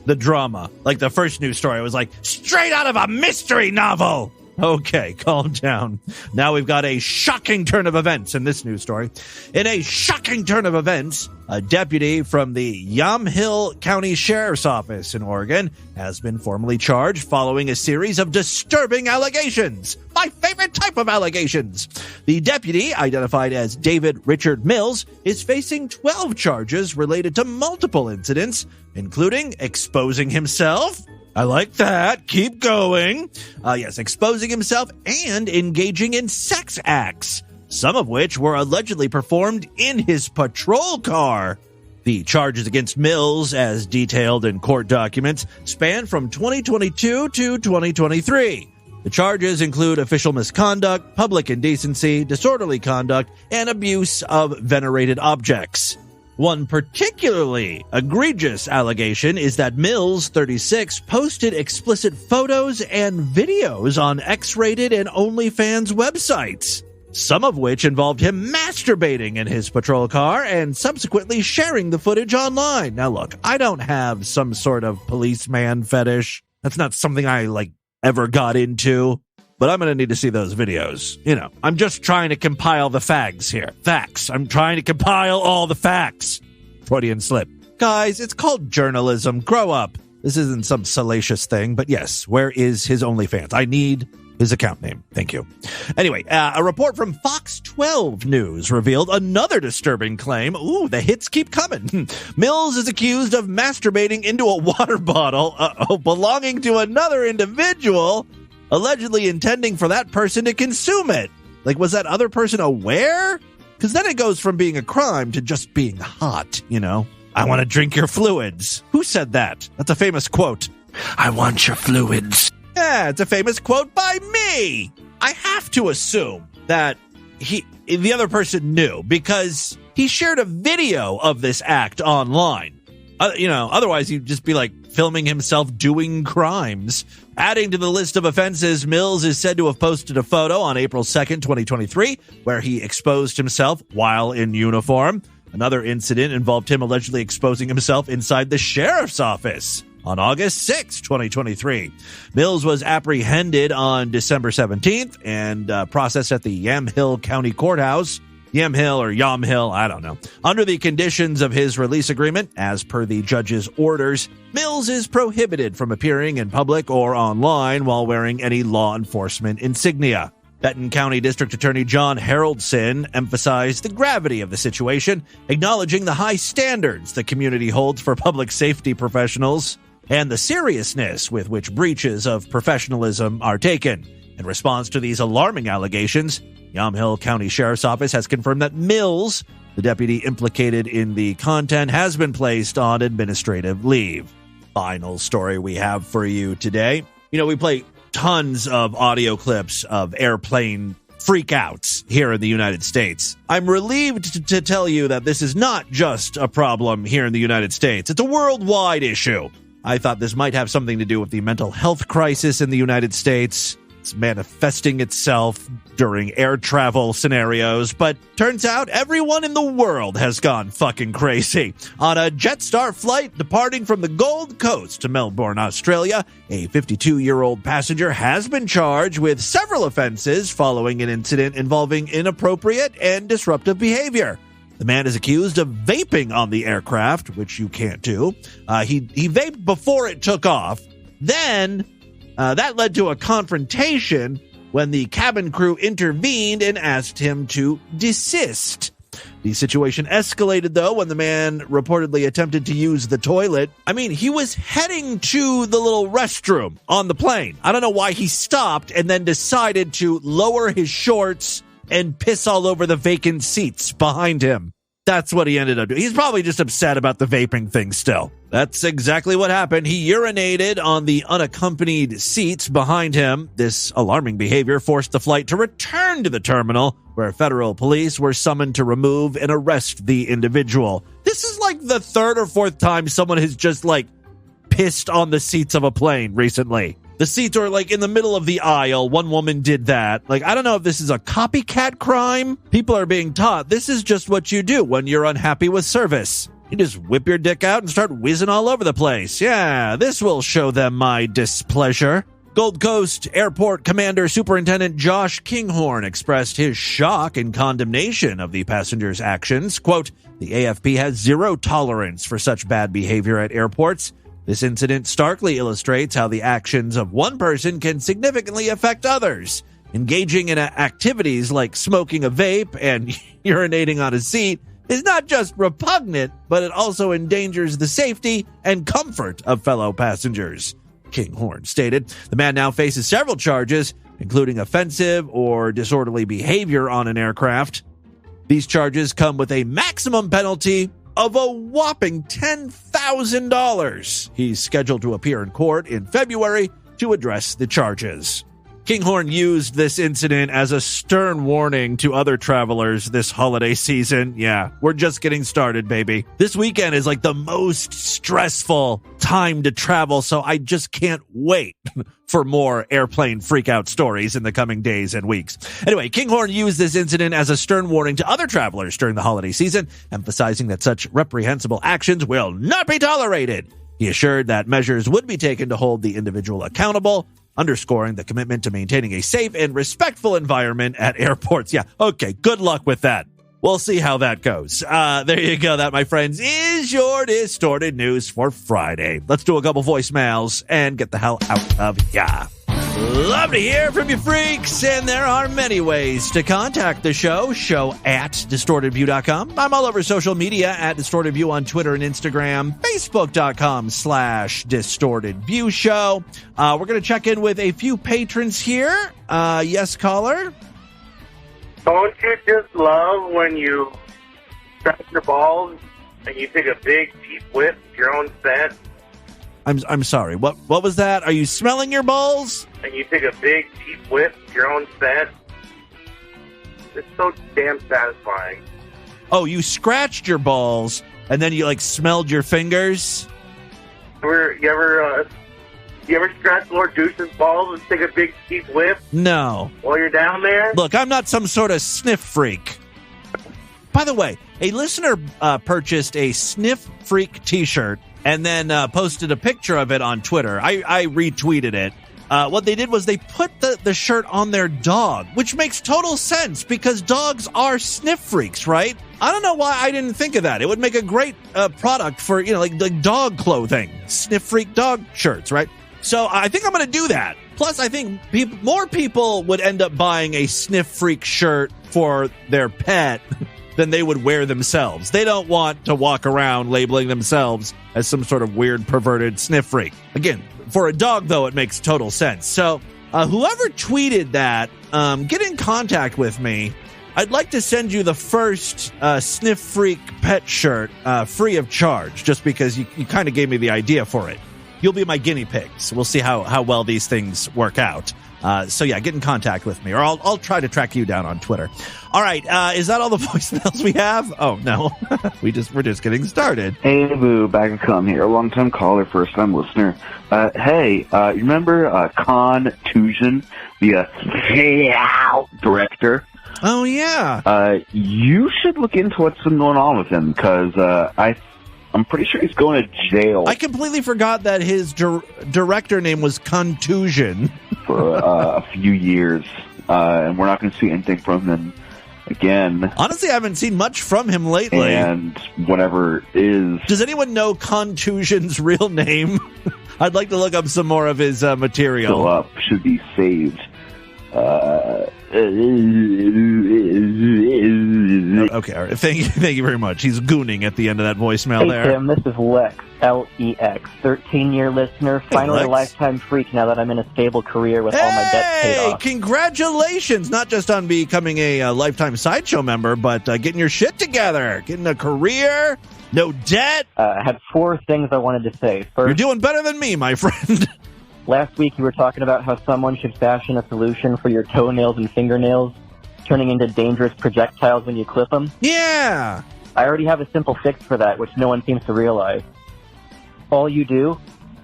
the drama. Like the first news story was like, straight out of a mystery novel. Okay, calm down. Now we've got a shocking turn of events in this news story. In a shocking turn of events, a deputy from the Yamhill County Sheriff's Office in Oregon has been formally charged following a series of disturbing allegations. My favorite type of allegations. The deputy, identified as David Richard Mills, is facing 12 charges related to multiple incidents, including exposing himself. I like that. Keep going. Yes, exposing himself and engaging in sex acts, some of which were allegedly performed in his patrol car. The charges against Mills, as detailed in court documents, span from 2022 to 2023. The charges include official misconduct, public indecency, disorderly conduct, and abuse of venerated objects. One particularly egregious allegation is that Mills, 36, posted explicit photos and videos on X-rated and OnlyFans websites, some of which involved him masturbating in his patrol car and subsequently sharing the footage online. Now look, I don't have some sort of policeman fetish. That's not something I, ever got into. But I'm going to need to see those videos. I'm just trying to compile the facts here. Facts. I'm trying to compile all the facts. Freudian slip. Guys, it's called journalism. Grow up. This isn't some salacious thing, but yes, where is his OnlyFans? I need his account name. Thank you. Anyway, a report from Fox 12 News revealed another disturbing claim. Ooh, the hits keep coming. Mills is accused of masturbating into a water bottle belonging to another individual, allegedly intending for that person to consume it. Was that other person aware? Because then it goes from being a crime to just being hot, I want to drink your fluids. Who said that? That's a famous quote. I want your fluids. Yeah, it's a famous quote by me. I have to assume that the other person knew because he shared a video of this act online. Otherwise he'd just be filming himself doing crimes. Adding to the list of offenses, Mills is said to have posted a photo on April 2nd, 2023, where he exposed himself while in uniform. Another incident involved him allegedly exposing himself inside the sheriff's office on August 6, 2023. Mills was apprehended on December 17th and processed at the Yamhill County Courthouse. Yamhill or Yamhill, I don't know. Under the conditions of his release agreement, as per the judge's orders, Mills is prohibited from appearing in public or online while wearing any law enforcement insignia. Benton County District Attorney John Haroldson emphasized the gravity of the situation, acknowledging the high standards the community holds for public safety professionals and the seriousness with which breaches of professionalism are taken. In response to these alarming allegations, Yamhill County Sheriff's Office has confirmed that Mills, the deputy implicated in the content, has been placed on administrative leave. Final story we have for you today. We play tons of audio clips of airplane freakouts here in the United States. I'm relieved to tell you that this is not just a problem here in the United States. It's a worldwide issue. I thought this might have something to do with the mental health crisis in the United States. It's manifesting itself during air travel scenarios, but turns out everyone in the world has gone fucking crazy. On a Jetstar flight departing from the Gold Coast to Melbourne, Australia, a 52-year-old passenger has been charged with several offenses following an incident involving inappropriate and disruptive behavior. The man is accused of vaping on the aircraft, which you can't do. He vaped before it took off. Then that led to a confrontation when the cabin crew intervened and asked him to desist. The situation escalated, though, when the man reportedly attempted to use the toilet. I mean, he was heading to the little restroom on the plane. I don't know why he stopped and then decided to lower his shorts and piss all over the vacant seats behind him. That's what he ended up doing. He's probably just upset about the vaping thing still. That's exactly what happened. He urinated on the unaccompanied seats behind him. This alarming behavior forced the flight to return to the terminal, where federal police were summoned to remove and arrest the individual. This is like the third or fourth time someone has just, pissed on the seats of a plane recently. The seats are, in the middle of the aisle. One woman did that. I don't know if this is a copycat crime. People are being taught this is just what you do when you're unhappy with service. You just whip your dick out and start whizzing all over the place. Yeah, this will show them my displeasure. Gold Coast Airport Commander Superintendent Josh Kinghorn expressed his shock and condemnation of the passengers' actions. Quote, "The AFP has zero tolerance for such bad behavior at airports. This incident starkly illustrates how the actions of one person can significantly affect others. Engaging in activities like smoking a vape and urinating on a seat is not just repugnant, but it also endangers the safety and comfort of fellow passengers," Kinghorn stated. The man now faces several charges, including offensive or disorderly behavior on an aircraft. These charges come with a maximum penalty of a whopping $10,000. He's scheduled to appear in court in February to address the charges. Kinghorn used this incident as a stern warning to other travelers this holiday season. Yeah, we're just getting started, baby. This weekend is the most stressful time to travel, so I just can't wait for more airplane freakout stories in the coming days and weeks. Anyway, Kinghorn used this incident as a stern warning to other travelers during the holiday season, emphasizing that such reprehensible actions will not be tolerated. He assured that measures would be taken to hold the individual accountable, underscoring the commitment to maintaining a safe and respectful environment at airports. Yeah, okay, good luck with that. We'll see how that goes. There you go. That, my friends, is your Distorted News for Friday. Let's do a couple voicemails and get the hell out of ya. Love to hear from you freaks, and there are many ways to contact the show at distortedview.com. I'm all over social media at distortedview on Twitter and Instagram, facebook.com/distortedviewshow. We're going to check in with a few patrons here. Yes, caller? Don't you just love when you scratch your balls and you take a big deep whiff of your own scent? I'm sorry. What was that? Are you smelling your balls? And you take a big deep whiff of your own scent? It's so damn satisfying. Oh, you scratched your balls and then you smelled your fingers? You ever scratch Lord Douche's balls and take a big deep whiff? No. While you're down there? Look, I'm not some sort of sniff freak. By the way, a listener purchased a Sniff Freak t-shirt and then posted a picture of it on Twitter. I retweeted it. What they did was they put the shirt on their dog, which makes total sense because dogs are sniff freaks, right? I don't know why I didn't think of that. It would make a great product for, like dog clothing, sniff freak dog shirts, right? So I think I'm going to do that. Plus, I think more people would end up buying a sniff freak shirt for their pet than they would wear themselves. They don't want to walk around labeling themselves as some sort of weird, perverted sniff freak. Again, for a dog, though, it makes total sense. So whoever tweeted that, get in contact with me. I'd like to send you the first Sniff Freak pet shirt free of charge, just because you kind of gave me the idea for it. You'll be my guinea pigs. We'll see how well these things work out. So yeah, get in contact with me, or I'll try to track you down on Twitter. All right, is that all the voicemails we have? Oh no, we're just getting started. Hey Boo, back and come here, long time caller, first time listener. Hey, you remember Contusion, the director? Oh yeah. You should look into what's been going on with him, because I'm pretty sure he's going to jail. I completely forgot that his director name was Contusion. For a few years, and we're not going to see anything from him again. Honestly, I haven't seen much from him lately. And whatever is... Does anyone know Contusion's real name? I'd like to look up some more of his material. Still up, should be saved. Okay, all right. Thank you very much. He's gooning at the end of that voicemail there. Hey, Tim, this is Lex, L-E-X, 13-year listener, finally a lifetime freak now that I'm in a stable career with all my debts paid off. Congratulations, not just on becoming a lifetime sideshow member, but getting your shit together, getting a career, no debt. I had 4 things I wanted to say. First, you're doing better than me, my friend. Last week you were talking about how someone should fashion a solution for your toenails and fingernails turning into dangerous projectiles when you clip them. Yeah! I already have a simple fix for that, which no one seems to realize. All you do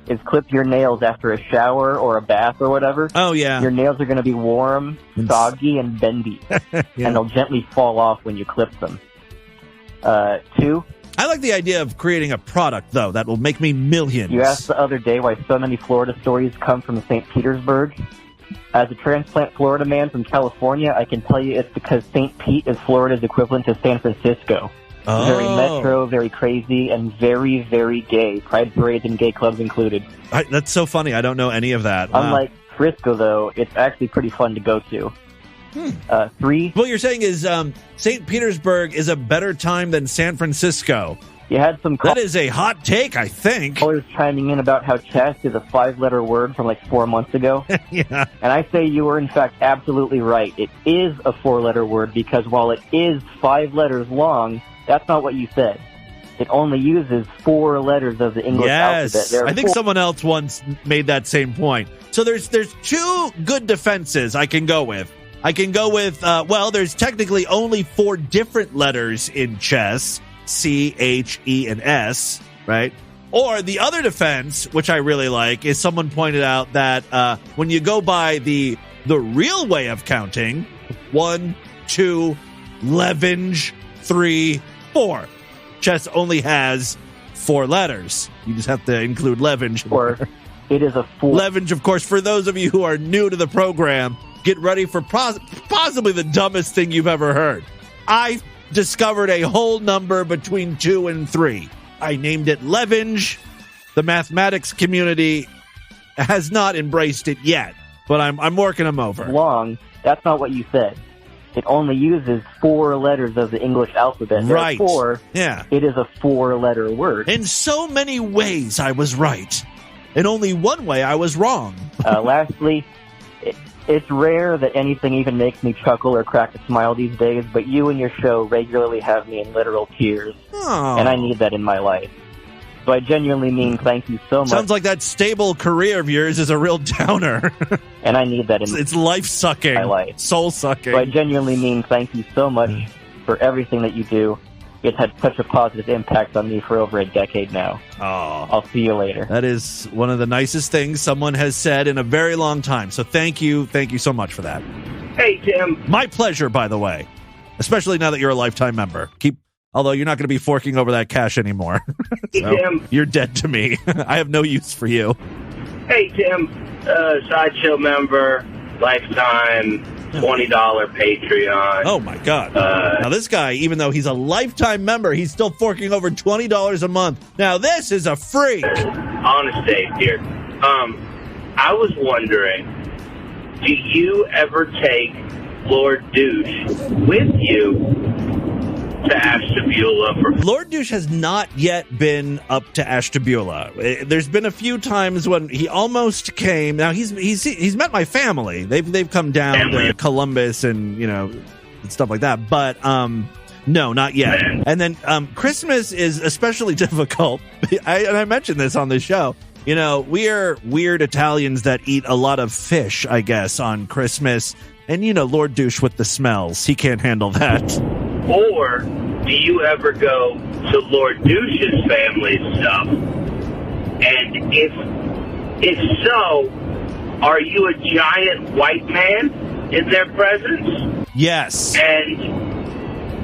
is clip your nails after a shower or a bath or whatever. Oh, yeah. Your nails are going to be warm, soggy, and bendy. Yeah. And they'll gently fall off when you clip them. 2... I like the idea of creating a product, though, that will make me millions. You asked the other day why so many Florida stories come from St. Petersburg. As a transplant Florida man from California, I can tell you it's because St. Pete is Florida's equivalent to San Francisco. Oh. Very metro, very crazy, and very, very gay. Pride parades and gay clubs included. That's so funny. I don't know any of that. Wow. Unlike Frisco, though, it's actually pretty fun to go to. 3. What you're saying is St. Petersburg is a better time than San Francisco. You had some... That is a hot take, I think. Callers chiming in about how chest is a 5-letter word from like 4 months ago. Yeah. And I say you were, in fact, absolutely right. It is a 4-letter word because while it is 5 letters long, that's not what you said. It only uses 4 letters of the English alphabet. I think someone else once made that same point. So there's 2 good defenses I can go with. I can go with, there's technically only 4 different letters in chess, C, H, E, and S, right? Or the other defense, which I really like, is someone pointed out that when you go by the real way of counting, 1, 2, Levinge, 3, 4. Chess only has 4 letters. You just have to include Levinge. Or it is a 4. Levinge, of course, for those of you who are new to the program, get ready for possibly the dumbest thing you've ever heard. I discovered a whole number between 2 and 3. I named it Levinge. The mathematics community has not embraced it yet, but I'm working them over. Long. That's not what you said. It only uses 4 letters of the English alphabet. Right. Therefore, yeah. It is a 4-letter word. In so many ways, I was right. In only one way, I was wrong. Lastly, it's rare that anything even makes me chuckle or crack a smile these days, but you and your show regularly have me in literal tears. Oh. And I need that in my life. So I genuinely mean thank you so much. Sounds like that stable career of yours is a real downer. And I need that in It's life-sucking. my life. Soul-sucking. So I genuinely mean thank you so much for everything that you do. It's had such a positive impact on me for over a decade now. Oh. I'll see you later. That is one of the nicest things someone has said in a very long time. So thank you so much for that. Hey, Tim. My pleasure, by the way. Especially now that you're a lifetime member. Although you're not going to be forking over that cash anymore. Hey, Tim. You're dead to me. I have no use for you. Hey, Tim. Sideshow member, lifetime, $20 Patreon. Oh, my God. Now, this guy, even though he's a lifetime member, he's still forking over $20 a month. Now, this is a freak. Honest Dave here. I was wondering, do you ever take Lord Douche with you to Ashtabula? Lord Douche has not yet been up to Ashtabula. There's been a few times when he almost came. Now he's met my family. They've come down to Columbus and and stuff like that. But no, not yet. And then Christmas is especially difficult. I mentioned this on the show. We are weird Italians that eat a lot of fish, I guess, on Christmas. And Lord Douche with the smells, he can't handle that. Or do you ever go to Lord Douche's family's stuff? And if so, are you a giant white man in their presence? Yes. And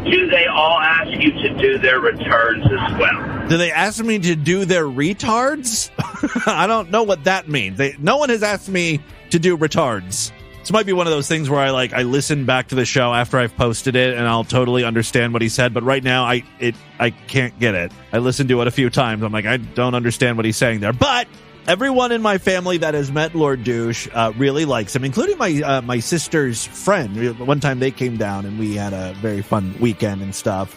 do they all ask you to do their returns as well? Do they ask me to do their retards? I don't know what that means. No one has asked me to do retards. This might be one of those things where I listen back to the show after I've posted it, and I'll totally understand what he said. But right now, I can't get it. I listened to it a few times. I'm like, I don't understand what he's saying there. But everyone in my family that has met Lord Douche really likes him, including my sister's friend. One time they came down, and we had a very fun weekend and stuff.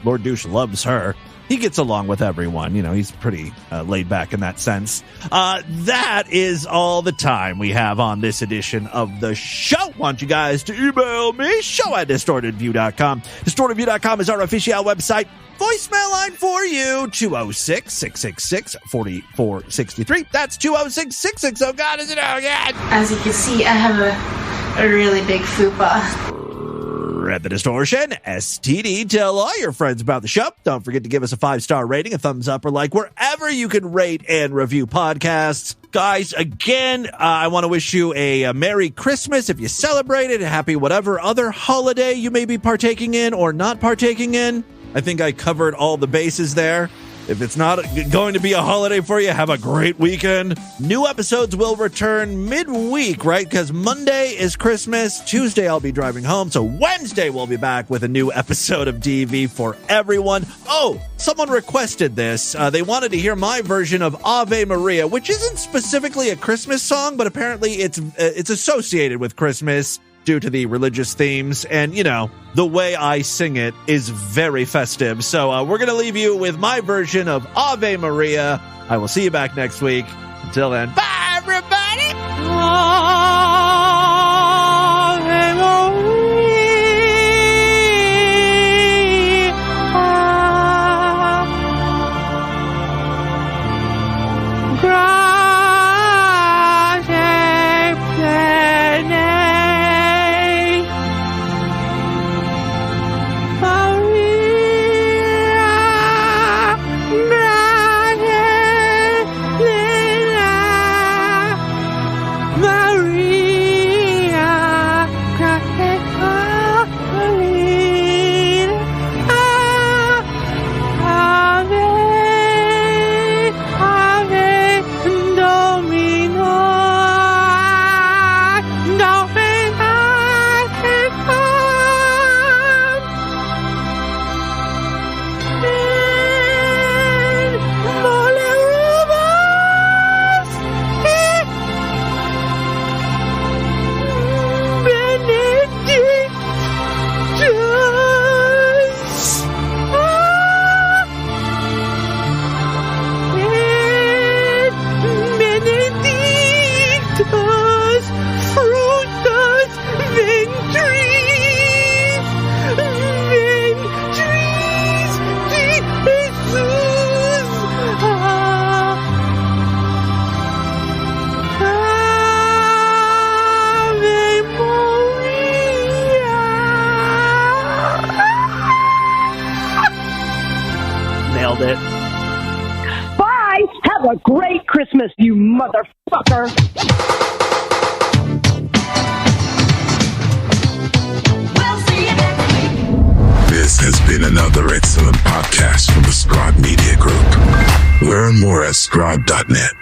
Lord Douche loves her. He gets along with everyone. You know, he's pretty laid back in that sense. That is all the time we have on this edition of the show. Want you guys to email me, show@distortedview.com. Distortedview.com is our official website. Voicemail line for you, 206-666-4463. That's 206-660. Oh, God, is it? Oh, God. As you can see, I have a really big fupa. At the Distortion, STD. Tell all your friends about the show. Don't forget to give us a 5-star rating, a thumbs up, or like wherever you can rate and review podcasts. Guys, again, I want to wish you a Merry Christmas if you celebrate it, a happy whatever other holiday you may be partaking in or not partaking in. I think I covered all the bases there. If it's not going to be a holiday for you, have a great weekend. New episodes will return midweek, right? Because Monday is Christmas. Tuesday, I'll be driving home. So Wednesday, we'll be back with a new episode of DV for everyone. Oh, someone requested this. They wanted to hear my version of Ave Maria, which isn't specifically a Christmas song, but apparently it's associated with Christmas due to the religious themes, and, you know, the way I sing it is very festive. So we're going to leave you with my version of Ave Maria. I will see you back next week. Until then, bye, everybody! Ave Maria. It. Bye! Have a great Christmas, you motherfucker! We'll see you next week. This has been another excellent podcast from the Scribe Media Group. Learn more at scribe.net.